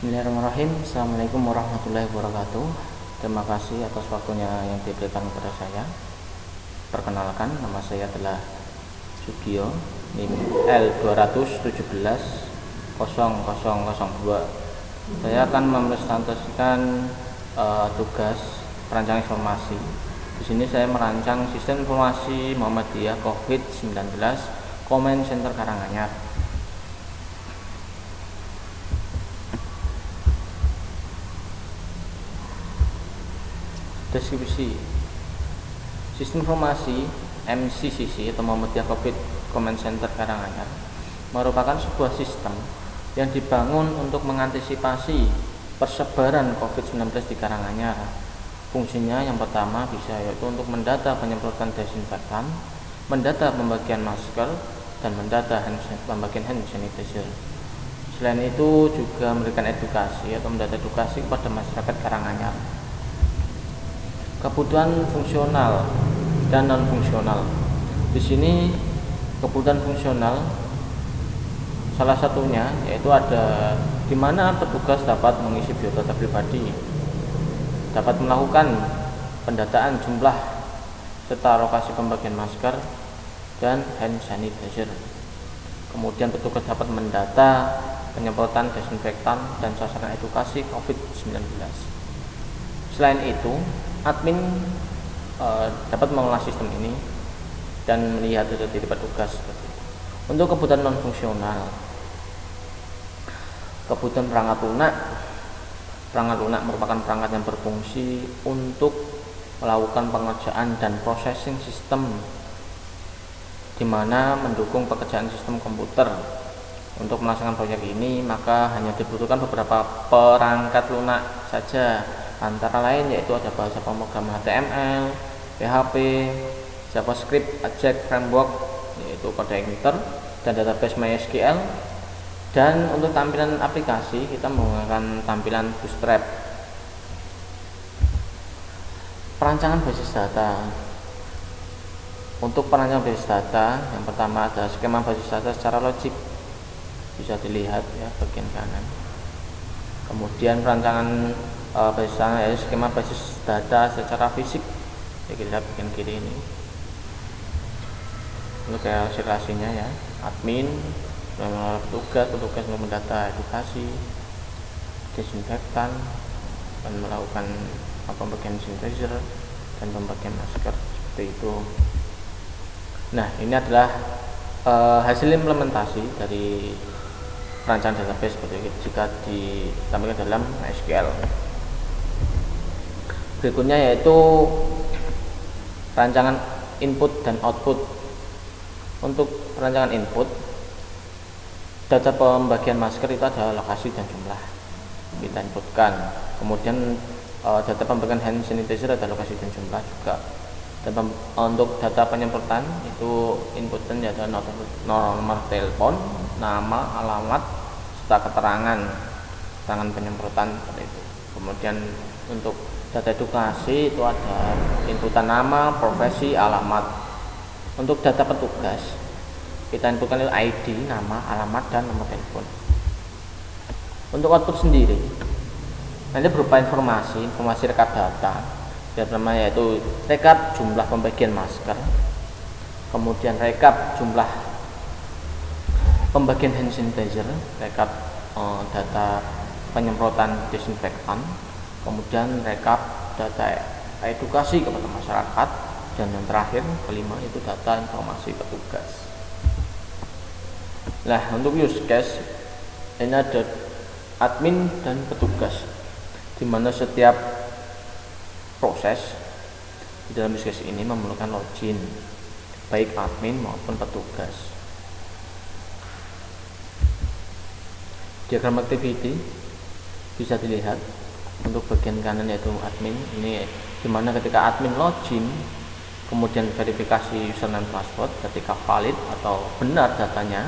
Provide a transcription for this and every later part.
Bismillahirrahmanirrahim. Assalamualaikum warahmatullahi wabarakatuh. Terima kasih atas waktunya yang diberikan kepada saya. Perkenalkan, nama saya adalah Sugio, NIM L217 00002. Saya akan mempresentasikan tugas perancang informasi. Di sini saya merancang sistem informasi Muhammadiyah COVID-19 Comment Center Karanganyar. Deskripsi sistem informasi MCCC atau Muhammadiyah COVID Comment Center Karanganyar merupakan sebuah sistem yang dibangun untuk mengantisipasi persebaran COVID-19 di Karanganyar. Fungsinya yang pertama bisa yaitu untuk mendata penyemprotan desinfektan, mendata pembagian masker, dan mendata pembagian hand sanitizer. Selain itu juga memberikan edukasi atau mendata edukasi kepada masyarakat Karanganyar. Kebutuhan fungsional dan non fungsional. Di sini kebutuhan fungsional salah satunya yaitu ada di mana petugas dapat mengisi biodata pribadi, dapat melakukan pendataan jumlah serta lokasi pembagian masker dan hand sanitizer. Kemudian petugas dapat mendata penyemprotan desinfektan dan sasaran edukasi COVID-19. Selain itu, admin dapat mengolah sistem ini dan melihat dari petugas. Untuk kebutuhan non fungsional, kebutuhan perangkat lunak merupakan perangkat yang berfungsi untuk melakukan pengerjaan dan processing sistem, di mana mendukung pekerjaan sistem komputer. Untuk melaksanakan proyek ini maka hanya dibutuhkan beberapa perangkat lunak saja, antara lain yaitu ada bahasa pemrograman HTML, PHP, JavaScript, Ajax Framework yaitu kode editor, dan database MySQL. Dan untuk tampilan aplikasi kita menggunakan tampilan Bootstrap. Perancangan basis data. Untuk perancangan basis data, yang pertama ada skema basis data secara logik, bisa dilihat ya bagian kanan. Kemudian perancangan basis data yaitu skema basis data secara fisik, ya kita lihat bagian kiri ini. Untuk hasilnya ya, admin petugas untuk mendata edukasi, desinfektan, dan melakukan pembagian sanitizer dan pembagian masker seperti itu. Nah, ini adalah hasil implementasi dari perancangan database seperti itu jika ditampilkan dalam SQL. Berikutnya yaitu rancangan input dan output. Untuk perancangan input, data pembagian masker itu ada lokasi dan jumlah kita inputkan. Kemudian data pembagian hand sanitizer ada lokasi dan jumlah juga. Dan untuk data penyemprotan itu inputnya ada nomor telepon, nama, alamat, serta keterangan penyemprotan seperti itu. Kemudian untuk data edukasi itu ada inputan nama, profesi, alamat. Untuk data petugas kita inputkan itu ID, nama, alamat, dan nomor telepon. Untuk output sendiri nanti berupa informasi rekap data, pertama yaitu rekap jumlah pembagian masker, kemudian rekap jumlah pembagian hand sanitizer, rekap data penyemprotan desinfektan, kemudian rekap data edukasi kepada masyarakat, dan yang terakhir kelima itu data informasi petugas. Nah, untuk use case ini ada admin dan petugas, di mana setiap proses di dalam use case ini memerlukan login baik admin maupun petugas. Diagram activity bisa dilihat untuk bagian kanan yaitu admin ini, dimana ketika admin login kemudian verifikasi username password, ketika valid atau benar datanya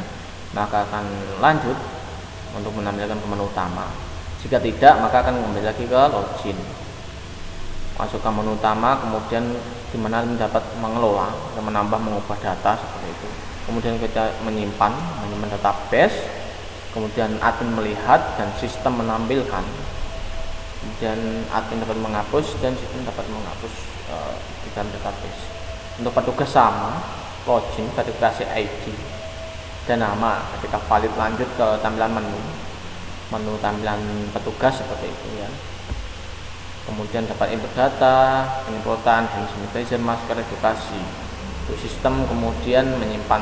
maka akan lanjut untuk menampilkan ke menu utama. Jika tidak maka akan kembali lagi ke login, masuk ke menu utama, kemudian dimana dapat mengelola dan menambah mengubah data seperti itu. Kemudian kita menyimpan database, kemudian admin melihat dan sistem menampilkan, kemudian admin dapat menghapus dan sistem dapat menghapus di dalam database. Untuk petugas sama, login, verifikasi ID dan nama. Ketika valid lanjut ke tampilan menu tampilan petugas seperti itu ya. Kemudian dapat input data, penyemprotan hand sanitizer, masker, edukasi. Untuk sistem kemudian menyimpan.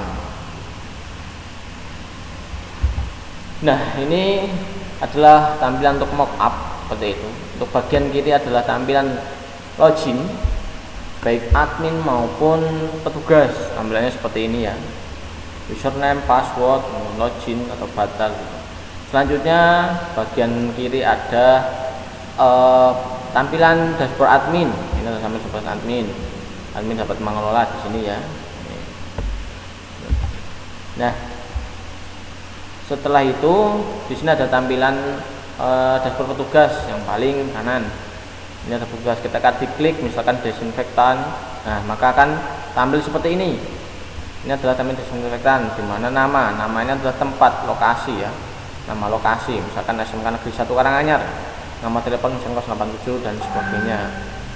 Nah, ini adalah tampilan untuk mockup seperti itu. Untuk bagian kiri adalah tampilan login, baik admin maupun petugas. Tampilannya seperti ini ya. Username, password, login atau batal. Selanjutnya bagian kiri ada tampilan dashboard admin. Ini adalah tampilan dashboard admin. Admin dapat mengelola di sini ya. Nah, setelah itu di sini ada tampilan dashboard petugas yang paling kanan. Ini ada petugas, kita akan diklik misalkan desinfektan. Nah, maka akan tampil seperti ini. Ini adalah tampilan desinfektan di mana namanya adalah tempat, lokasi ya. Nama lokasi misalkan SMK Negeri 1 Karanganyar. Nama telepon 087 dan sebagainya.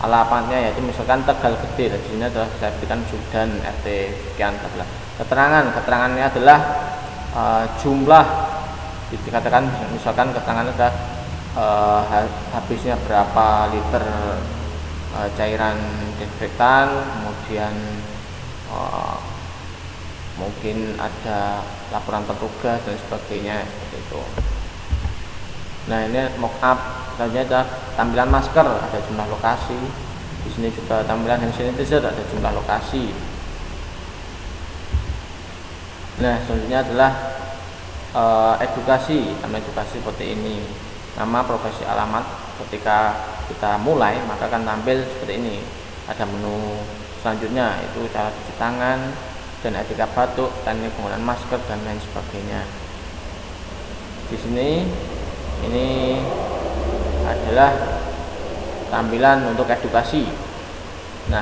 Alamatnya yaitu misalkan Tegal Gede. Dan di sini adalah saya berikan Sudan RT sekian. Keterangannya adalah jumlah, dikatakan misalkan keterangan adalah habisnya berapa liter cairan desinfektan, kemudian mungkin ada laporan petugas dan sebagainya seperti itu. Nah, ini mockup. Selanjutnya ada tampilan masker, ada jumlah lokasi. Di sini juga tampilan hand sanitizer, ada jumlah lokasi. Nah, selanjutnya adalah edukasi. Nama edukasi seperti ini, nama, profesi, alamat. Ketika kita mulai maka akan tampil seperti ini. Ada menu selanjutnya itu cara cuci tangan dan etika batuk, teknik penggunaan masker dan lain sebagainya. Di sini ini adalah tampilan untuk edukasi. Nah,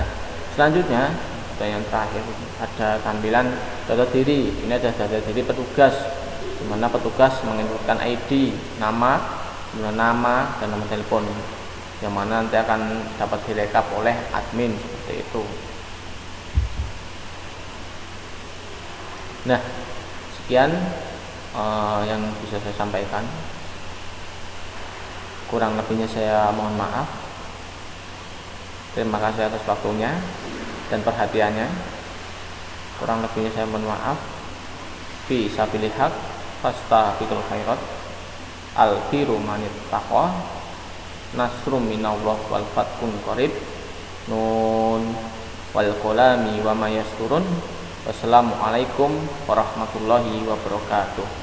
selanjutnya atau yang terakhir ada tampilan data diri. Ini ada data diri petugas, di mana petugas menginputkan ID, nama dan nomor telepon, yang mana nanti akan dapat direkap oleh admin seperti itu. Nah, sekian yang bisa saya sampaikan. Kurang lebihnya saya mohon maaf. Terima kasih atas waktunya dan perhatiannya. Kurang lebihnya saya mohon maaf. Fi sabilil haq fastabiqul khairat. Al biru manit taqwa. Nasrum minallah wal fatkun qarib. Nun wal qalami wa ma yasturun. Wassalamualaikum warahmatullahi wabarakatuh.